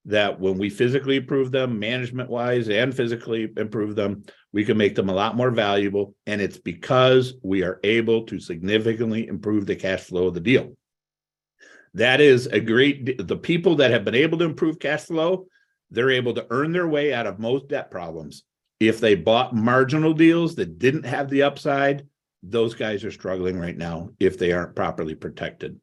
that when we physically improve them, management-wise and physically improve them, we can make them a lot more valuable. And it's because we are able to significantly improve the cash flow of the deal. That is the people that have been able to improve cash flow, they're able to earn their way out of most debt problems. If they bought marginal deals that didn't have the upside, those guys are struggling right now if they aren't properly protected.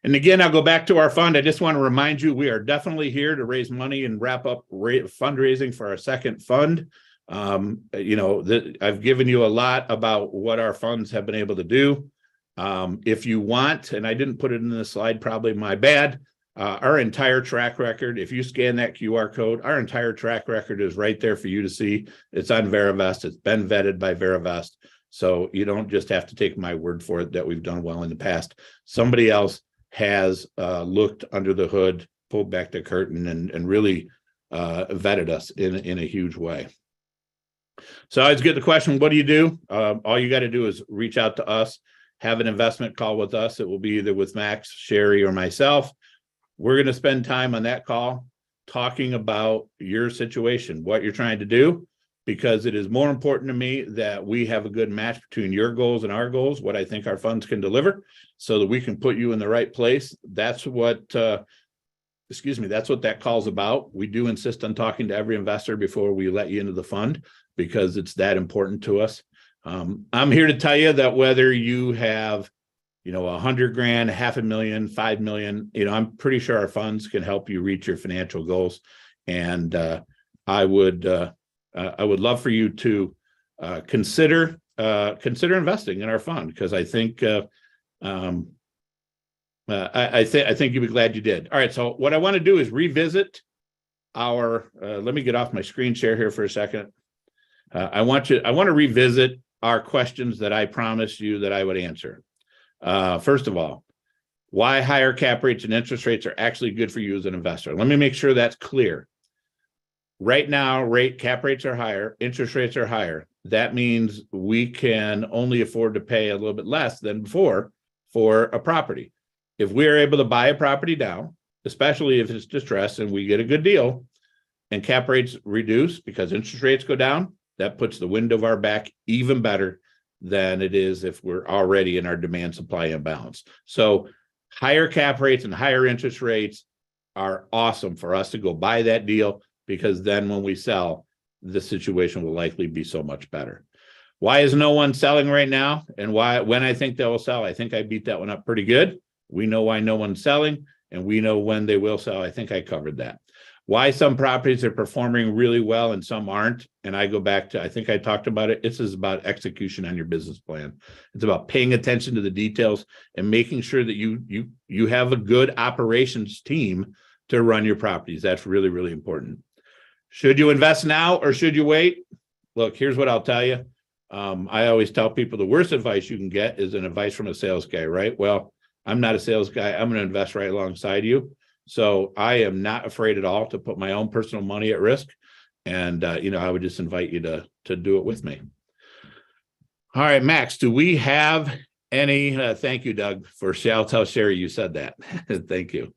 And again, I'll go back to our fund. I just want to remind you, we are definitely here to raise money and wrap up fundraising for our second fund. I've given you a lot about what our funds have been able to do. If you want, and I didn't put it in the slide, probably my bad, our entire track record, if you scan that QR code, our entire track record is right there for you to see. It's on Veravest. It's been vetted by Veravest. So you don't just have to take my word for it that we've done well in the past. Somebody else has looked under the hood, pulled back the curtain, and really vetted us in a huge way. So I always get the question, what do you do? All you got to do is reach out to us, have an investment call with us. It will be either with Max, Sherry, or myself. We're going to spend time on that call talking about your situation, what you're trying to do, because it is more important to me that we have a good match between your goals and our goals, what I think our funds can deliver, so that we can put you in the right place. That's what, that's what that call's about. We do insist on talking to every investor before we let you into the fund, because it's that important to us. I'm here to tell you that whether you have, $100,000, $500,000, $5 million, I'm pretty sure our funds can help you reach your financial goals. And I would love for you to consider investing in our fund, because I think I think you'll be glad you did. All right. So what I want to do is revisit our. Let me get off my screen share here for a second. I want to revisit our questions that I promised you that I would answer. First of all, why higher cap rates and interest rates are actually good for you as an investor. Let me make sure that's clear. Right now, cap rates are higher, interest rates are higher. That means we can only afford to pay a little bit less than before for a property. If we are able to buy a property down, especially if it's distressed and we get a good deal, and cap rates reduce because interest rates go down, that puts the wind of our back even better than it is if we're already in our demand supply imbalance. So higher cap rates and higher interest rates are awesome for us to go buy that deal, because then when we sell, the situation will likely be so much better. Why is no one selling right now? And when I think they will sell, I think I beat that one up pretty good. We know why no one's selling, and we know when they will sell. I think I covered that. Why some properties are performing really well and some aren't. And I go back to, I think I talked about it. This is about execution on your business plan. It's about paying attention to the details and making sure that you have a good operations team to run your properties. That's really, really important. Should you invest now or should you wait? Look, here's what I'll tell you. I always tell people the worst advice you can get is an advice from a sales guy, right? Well, I'm not a sales guy. I'm going to invest right alongside you. So I am not afraid at all to put my own personal money at risk. And, I would just invite you to do it with me. All right, Max, do we have any, thank you, Doug, I'll tell Sherry you said that. Thank you.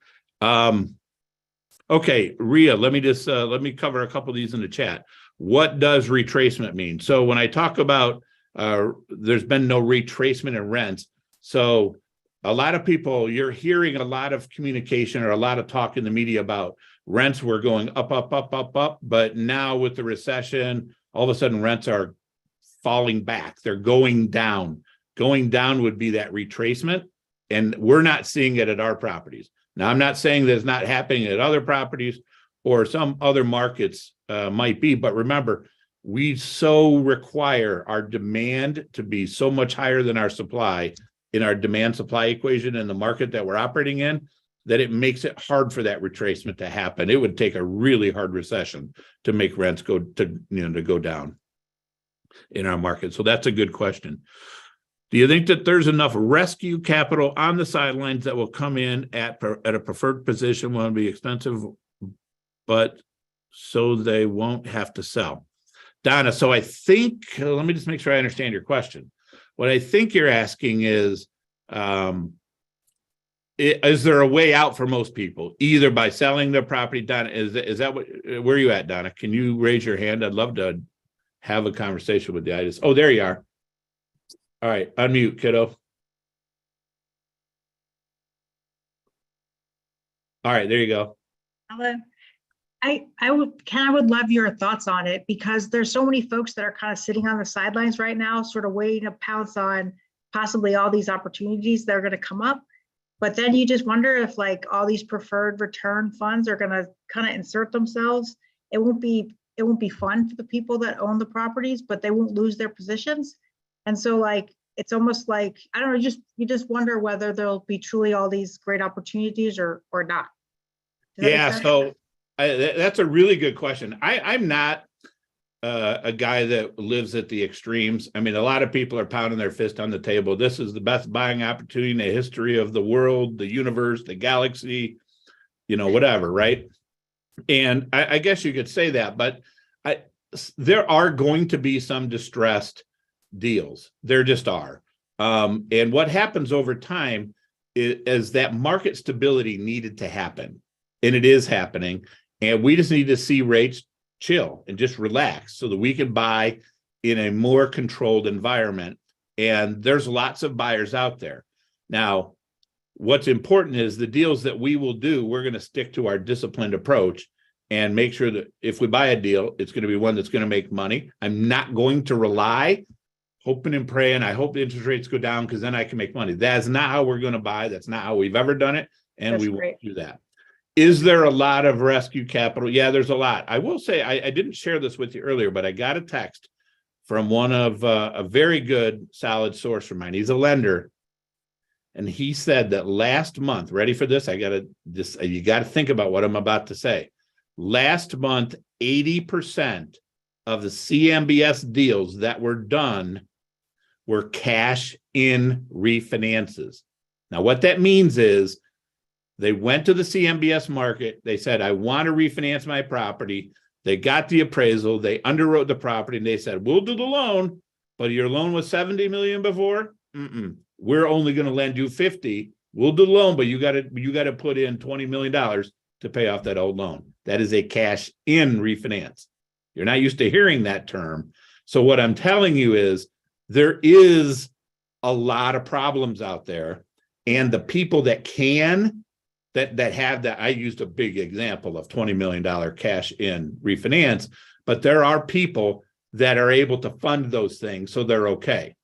Okay, Rhea, let me cover a couple of these in the chat. What does retracement mean? So when I talk about there's been no retracement in rents, so a lot of people, you're hearing a lot of communication or a lot of talk in the media about rents were going up, but now with the recession, all of a sudden rents are falling back. They're going down. Going down would be that retracement, and we're not seeing it at our properties. Now, I'm not saying that it's not happening at other properties or some other markets might be, but remember, we so require our demand to be so much higher than our supply in our demand supply equation in the market that we're operating in, that it makes it hard for that retracement to happen. It would take a really hard recession to make rents to go down in our market. So that's a good question. Do you think that there's enough rescue capital on the sidelines that will come in at a preferred position, will be expensive, but so they won't have to sell? Donna, so I think, let me just make sure I understand your question. What I think you're asking is there a way out for most people, either by selling their property? Donna, is that where are you at, Donna? Can you raise your hand? I'd love to have a conversation with you. Oh, there you are. All right, unmute, kiddo. All right, there you go. Hello. I would love your thoughts on it, because there's so many folks that are kind of sitting on the sidelines right now, sort of waiting to pounce on possibly all these opportunities that are going to come up. But then you just wonder if like all these preferred return funds are going to kind of insert themselves. It won't be fun for the people that own the properties, but they won't lose their positions. And so like, it's almost like, I don't know, you just wonder whether there'll be truly all these great opportunities or not. Yeah, so that's a really good question. I'm not a guy that lives at the extremes. I mean, a lot of people are pounding their fist on the table. This is the best buying opportunity in the history of the world, the universe, the galaxy, whatever, right? And I guess you could say that, but there are going to be some distressed deals. There just are. And what happens over time is that market stability needed to happen. And it is happening. And we just need to see rates chill and just relax so that we can buy in a more controlled environment. And there's lots of buyers out there. Now, what's important is the deals that we will do, we're going to stick to our disciplined approach and make sure that if we buy a deal, it's going to be one that's going to make money. I'm not going to rely, hoping and praying, I hope the interest rates go down because then I can make money. That's not how we're going to buy. That's not how we've ever done it. And we won't do that. Is there a lot of rescue capital? Yeah, there's a lot. I will say, I didn't share this with you earlier, but I got a text from one of a very good, solid source of mine. He's a lender. And he said that last month, ready for this? You got to think about what I'm about to say. Last month, 80% of the CMBS deals that were done were cash in refinances. Now, what that means is they went to the CMBS market. They said, I want to refinance my property. They got the appraisal. They underwrote the property and they said, we'll do the loan, but your loan was 70 million before. We're only going to lend you 50. We'll do the loan, but you got to put in $20 million to pay off that old loan. That is a cash in refinance. You're not used to hearing that term. So what I'm telling you is there is a lot of problems out there, and the people that have that, I used a big example of $20 million cash in refinance, but there are people that are able to fund those things, so they're okay,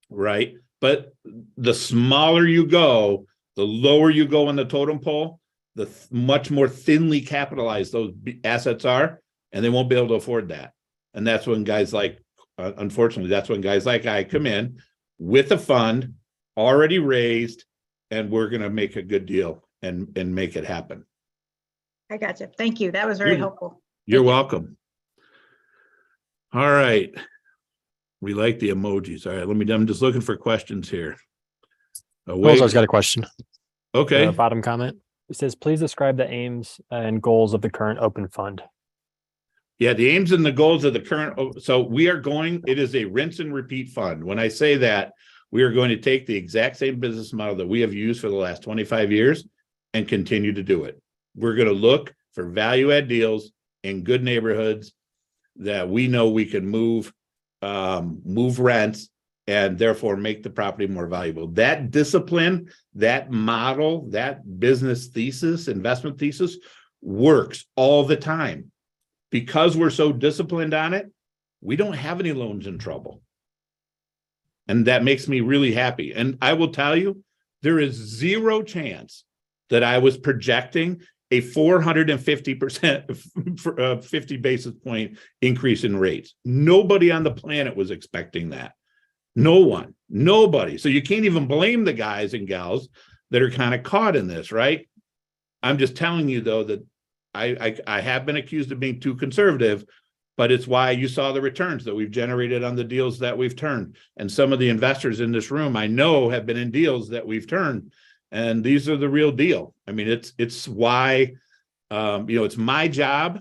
right? But the smaller you go, the lower you go in the totem pole, the much more thinly capitalized those assets are, and they won't be able to afford that. And that's when guys like, unfortunately, that's when guys like I come in with a fund already raised, and we're going to make a good deal and make it happen. I got you. Thank you. That was very helpful. You're welcome. All right. We like the emojis. All right. I'm just looking for questions here. I've got a question. Okay. Bottom comment. It says, please describe the aims and goals of the current open fund. Yeah, the aims and the goals of the current. So it is a rinse and repeat fund. When I say that, we are going to take the exact same business model that we have used for the last 25 years and continue to do it. We're going to look for value add deals in good neighborhoods that we know we can move rents and therefore make the property more valuable. That discipline, that model, that business thesis, investment thesis works all the time. Because we're so disciplined on it, we don't have any loans in trouble. And that makes me really happy. And I will tell you, there is zero chance that I was projecting a 450% 50 basis point increase in rates. Nobody on the planet was expecting that. No one, nobody. So you can't even blame the guys and gals that are kind of caught in this, right? I'm just telling you, though, that I have been accused of being too conservative, but it's why you saw the returns that we've generated on the deals that we've turned. And some of the investors in this room, I know, have been in deals that we've turned, and these are the real deal. I mean, it's why, it's my job.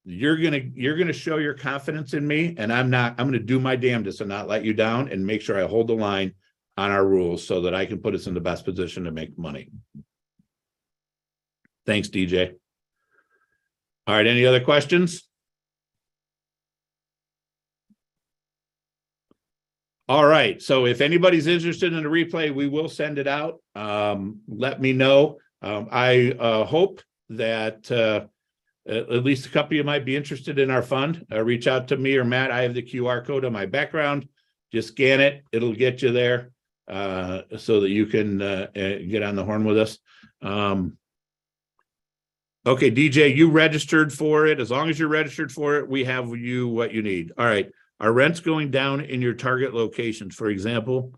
You're gonna show your confidence in me, and I'm gonna do my damnedest to not let you down and make sure I hold the line on our rules so that I can put us in the best position to make money. Thanks, DJ. All right, any other questions? All right, so if anybody's interested in a replay, we will send it out. Let me know. I hope that at least a couple of you might be interested in our fund. Reach out to me or Matt. I have the QR code on my background. Just scan it. It'll get you there so that you can get on the horn with us. Okay, DJ, you registered for it. As long as you're registered for it, we have you what you need. All right. Are rents going down in your target locations? For example,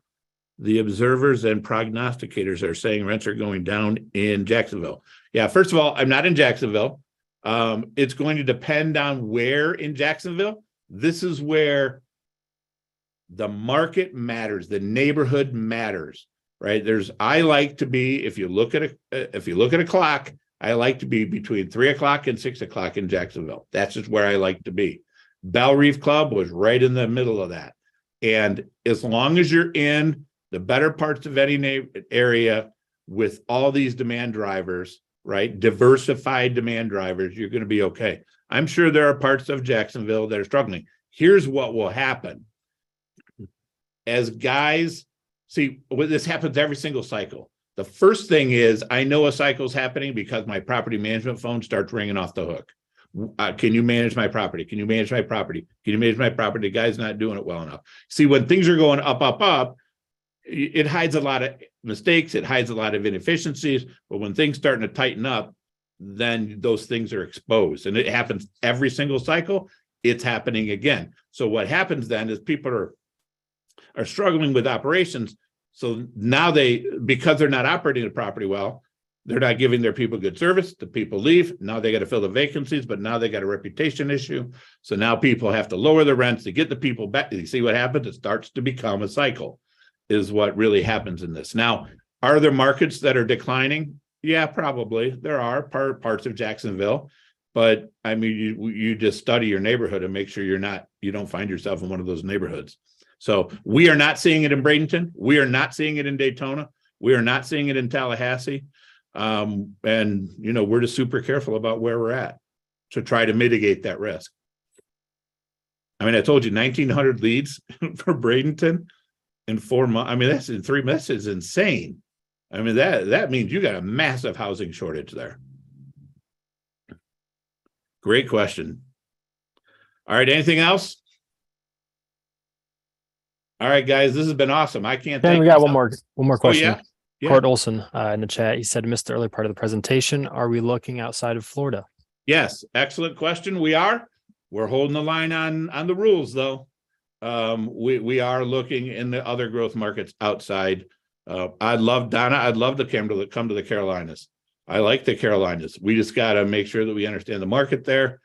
the observers and prognosticators are saying rents are going down in Jacksonville. Yeah, first of all, I'm not in Jacksonville. It's going to depend on where in Jacksonville. This is where the market matters, the neighborhood matters, right? I like to be, if you look at a clock, I like to be between 3 o'clock and 6 o'clock in Jacksonville. That's just where I like to be. Bell Reef Club was right in the middle of that. And as long as you're in the better parts of any area with all these demand drivers, right? Diversified demand drivers, you're going to be okay. I'm sure there are parts of Jacksonville that are struggling. Here's what will happen. As guys, see, this happens every single cycle. The first thing is I know a cycle is happening because my property management phone starts ringing off the hook. Can you manage my property? Can you manage my property? Can you manage my property? The guy's not doing it well enough. See, when things are going up, it hides a lot of mistakes. It hides a lot of inefficiencies. But when things starting to tighten up, then those things are exposed. And it happens every single cycle. It's happening again. So what happens then is people are struggling with operations. So now because they're not operating the property well, they're not giving their people good service. The people leave. Now they got to fill the vacancies, but now they got a reputation issue. So now people have to lower the rents to get the people back. You see what happens? It starts to become a cycle, is what really happens in this. Now, are there markets that are declining? Yeah, probably. There are parts of Jacksonville, but I mean, you just study your neighborhood and make sure you don't find yourself in one of those neighborhoods. So we are not seeing it in Bradenton. We are not seeing it in Daytona. We are not seeing it in Tallahassee. And, we're just super careful about where we're at to try to mitigate that risk. I mean, I told you 1,900 leads for Bradenton in 4 months. I mean, that's in 3 months is insane. I mean, that means you got a massive housing shortage there. Great question. All right. Anything else? All right, guys, this has been awesome. I can't thank we got one more question. Oh, yeah. Court Olson in the chat, he said, missed the early part of the presentation. Are we looking outside of Florida? Yes, excellent question. We are. We're holding the line on the rules, though. We are looking in the other growth markets outside. I'd love to come to the Carolinas. I like the Carolinas. We just got to make sure that we understand the market there,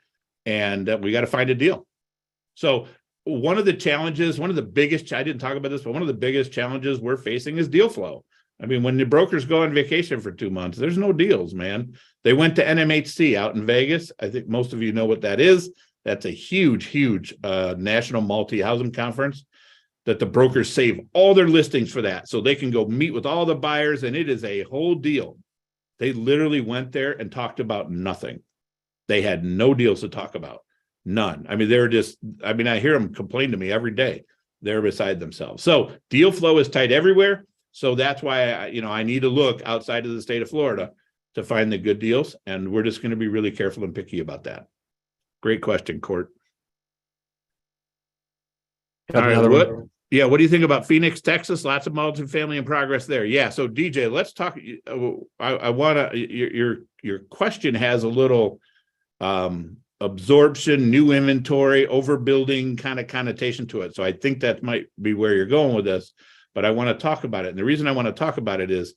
and we got to find a deal. So one of the challenges, I didn't talk about this, but one of the biggest challenges we're facing is deal flow. I mean, when the brokers go on vacation for 2 months, there's no deals, man. They went to NMHC out in Vegas. I think most of you know what that is. That's a huge national multi-housing conference that the brokers save all their listings for that. So they can go meet with all the buyers, and it is a whole deal. They literally went there and talked about nothing. They had no deals to talk about. None. I mean, I hear them complain to me every day. They're beside themselves. So deal flow is tight everywhere. So that's why I need to look outside of the state of Florida to find the good deals. And we're just going to be really careful and picky about that. Great question, Court. All right, what do you think about Phoenix, Texas? Lots of multifamily in progress there. Yeah. So DJ, let's talk. I want to, your question has a little, absorption, new inventory, overbuilding kind of connotation to it. So I think that might be where you're going with this, but I want to talk about it. And the reason I want to talk about it is,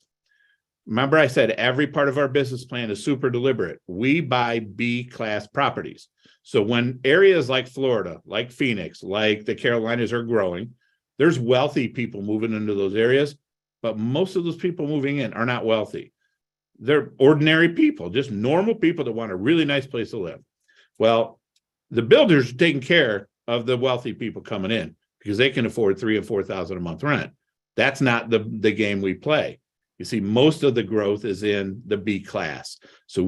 remember I said every part of our business plan is super deliberate. We buy B-class properties. So when areas like Florida, like Phoenix, like the Carolinas are growing, there's wealthy people moving into those areas, but most of those people moving in are not wealthy. They're ordinary people, just normal people that want a really nice place to live. Well, the builders are taking care of the wealthy people coming in because they can afford $3,000 and $4,000 a month rent. That's not the game we play. You see, most of the growth is in the B class. So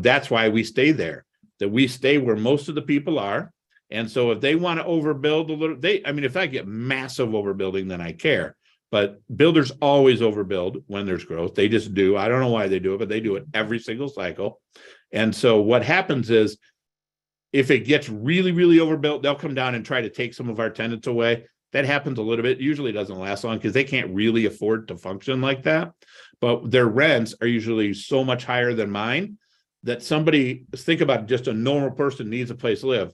that's why we stay there, that we stay where most of the people are. And so if they want to overbuild a little, if I get massive overbuilding, then I care. But builders always overbuild when there's growth. They just do. I don't know why they do it, but they do it every single cycle. And so what happens is, if it gets really, really overbuilt, they'll come down and try to take some of our tenants away. That happens a little bit. Usually doesn't last long because they can't really afford to function like that. But their rents are usually so much higher than mine that somebody, think about it, just a normal person needs a place to live,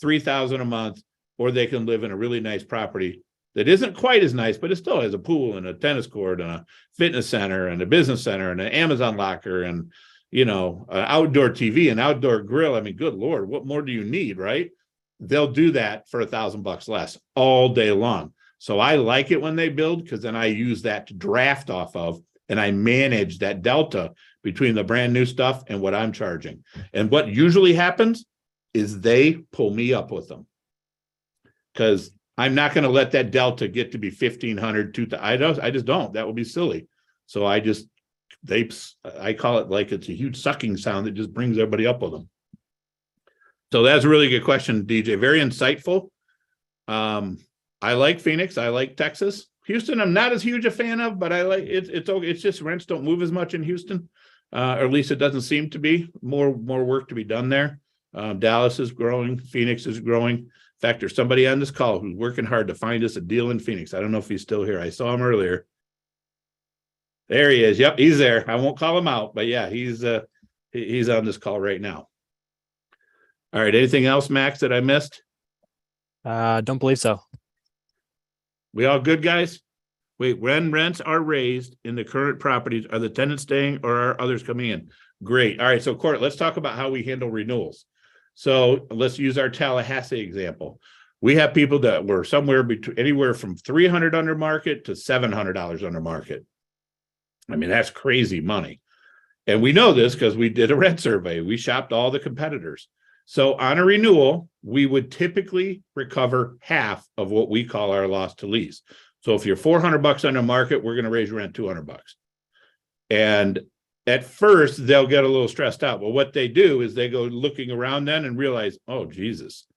$3,000 a month, or they can live in a really nice property that isn't quite as nice, but it still has a pool and a tennis court and a fitness center and a business center and an Amazon locker and, an outdoor TV and outdoor grill. I mean, good Lord, what more do you need, right? They'll do that for $1,000 less all day long. So I like it when they build because then I use that to draft off of, and I manage that delta between the brand new stuff and what I'm charging. And what usually happens is they pull me up with them because I'm not going to let that delta get to be 1,500, 2,000. I just don't. That would be silly. So I call it like it's a huge sucking sound that just brings everybody up with them. So that's a really good question, DJ. Very insightful. I like Phoenix. I like Texas. Houston, I'm not as huge a fan of, but I like it. It's okay. It's just rents don't move as much in Houston, or at least it doesn't seem to be. More work to be done there. Dallas is growing. Phoenix is growing. In fact, there's somebody on this call who's working hard to find us a deal in Phoenix. I don't know if he's still here. I saw him earlier. There he is. Yep, he's there. I won't call him out, but yeah, he's on this call right now. All right. Anything else, Max, that I missed? Don't believe so. We all good, guys? Wait, when rents are raised in the current properties, are the tenants staying or are others coming in? Great. All right. So, Court, let's talk about how we handle renewals. So let's use our Tallahassee example. We have people that were somewhere between anywhere from $300 under market to $700 under market. I mean, that's crazy money. And we know this because we did a rent survey. We shopped all the competitors. So on a renewal, we would typically recover half of what we call our loss to lease. So if you're $400 under market, we're going to raise your rent $200. And at first, they'll get a little stressed out. Well, what they do is they go looking around then and realize, oh, Jesus,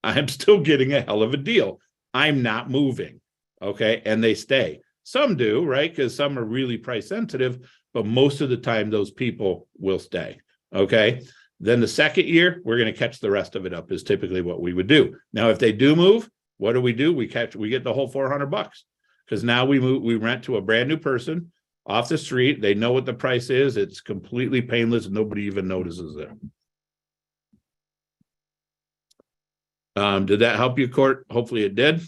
I'm still getting a hell of a deal. I'm not moving. Okay. And they stay. Some do, right? Because some are really price sensitive, but most of the time those people will stay. Okay. Then the second year, we're going to catch the rest of it up is typically what we would do. Now, if they do move, what do? We get the whole $400 because now we rent to a brand new person off the street. They know what the price is. It's completely painless. Nobody even notices it. Did that help you, Court? Hopefully it did.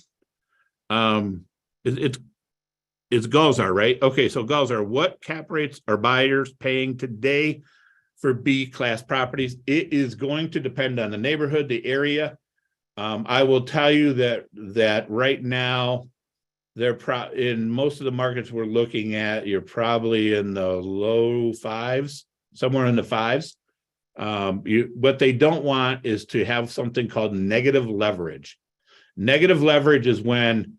It's Gulzar, right? Okay, so Gulzar, what cap rates are buyers paying today for B class properties? It is going to depend on the neighborhood, the area. I will tell you that right now, they're in most of the markets we're looking at, you're probably in the low fives, somewhere in the fives. What they don't want is to have something called negative leverage. Negative leverage is when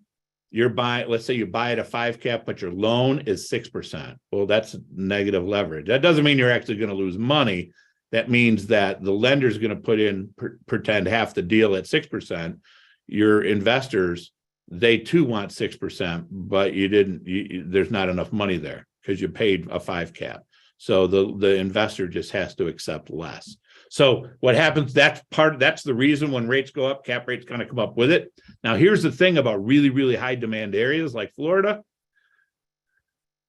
you're buying, let's say you buy at a 5 cap, but your loan is 6%. Well, that's negative leverage. That doesn't mean you're actually going to lose money. That means that the lender's going to pretend half the deal at 6%. Your investors, they too want 6%, but there's not enough money there because you paid a 5 cap. So the investor just has to accept less. So what happens, that's the reason when rates go up, cap rates kind of come up with it. Now, here's the thing about really, really high demand areas like Florida.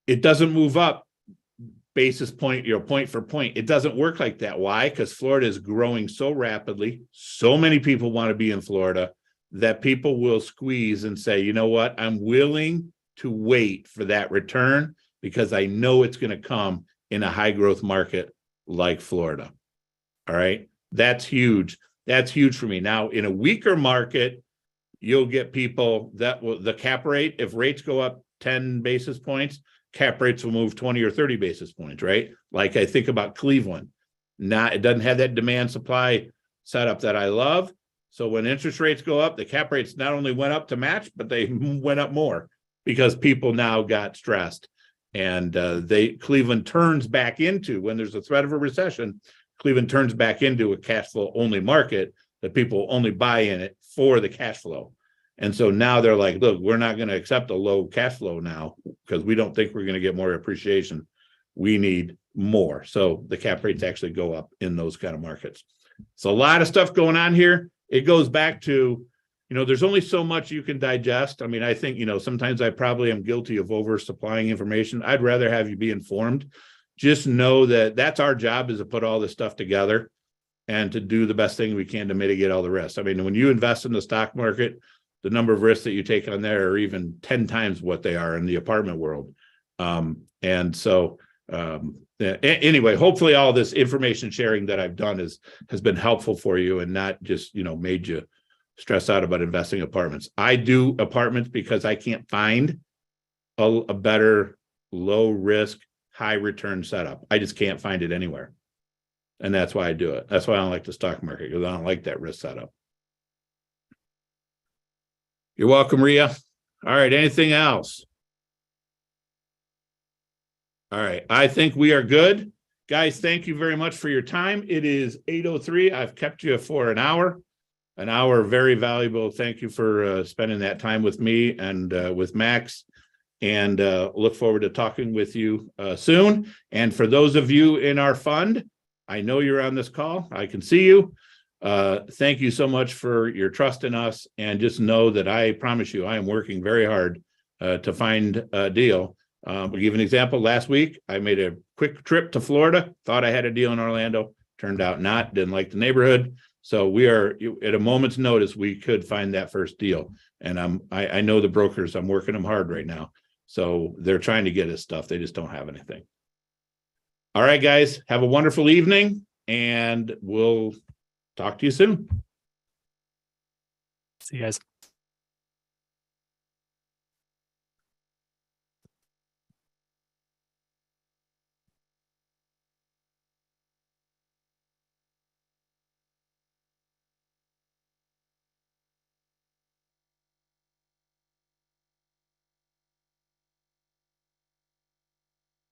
It doesn't move up basis point, point for point. It doesn't work like that. Why? Because Florida is growing so rapidly. So many people want to be in Florida that people will squeeze and say, you know what? I'm willing to wait for that return because I know it's going to come in a high growth market like Florida. All right. That's huge. That's huge for me. Now, in a weaker market, you'll get people that will, the cap rate, if rates go up 10 basis points, cap rates will move 20 or 30 basis points, right? Like I think about Cleveland. It doesn't have that demand supply setup that I love. So when interest rates go up, the cap rates not only went up to match, but they went up more because people now got stressed. And Cleveland turns back into, when there's a threat of a recession, Cleveland turns back into a cash flow only market that people only buy in it for the cash flow. And so now they're like, look, we're not going to accept a low cash flow now because we don't think we're going to get more appreciation. We need more. So the cap rates actually go up in those kind of markets. So a lot of stuff going on here. It goes back to, there's only so much you can digest. I mean, I think, sometimes I probably am guilty of oversupplying information. I'd rather have you be informed. Just know that that's our job, is to put all this stuff together and to do the best thing we can to mitigate all the risks. I mean, when you invest in the stock market, the number of risks that you take on there are even 10 times what they are in the apartment world. Anyway, hopefully all this information sharing that I've done has been helpful for you and not just, made you stress out about investing in apartments. I do apartments because I can't find a better low risk, high return setup. I just can't find it anywhere. And that's why I do it. That's why I don't like the stock market, because I don't like that risk setup. You're welcome, Ria. All right. Anything else? All right. I think we are good. Guys, thank you very much for your time. It is 8:03. I've kept you for an hour very valuable. Thank you for spending that time with me and with Max, and look forward to talking with you soon. And for those of you in our fund, I know you're on this call. I can see you. Thank you so much for your trust in us, and just know that I promise you, I am working very hard to find a deal. I'll give you an example. Last week, I made a quick trip to Florida, thought I had a deal in Orlando, turned out not, didn't like the neighborhood. So we are at a moment's notice, we could find that first deal. And I know the brokers, I'm working them hard right now. So they're trying to get us stuff. They just don't have anything. All right, guys, have a wonderful evening, and we'll talk to you soon. See you guys.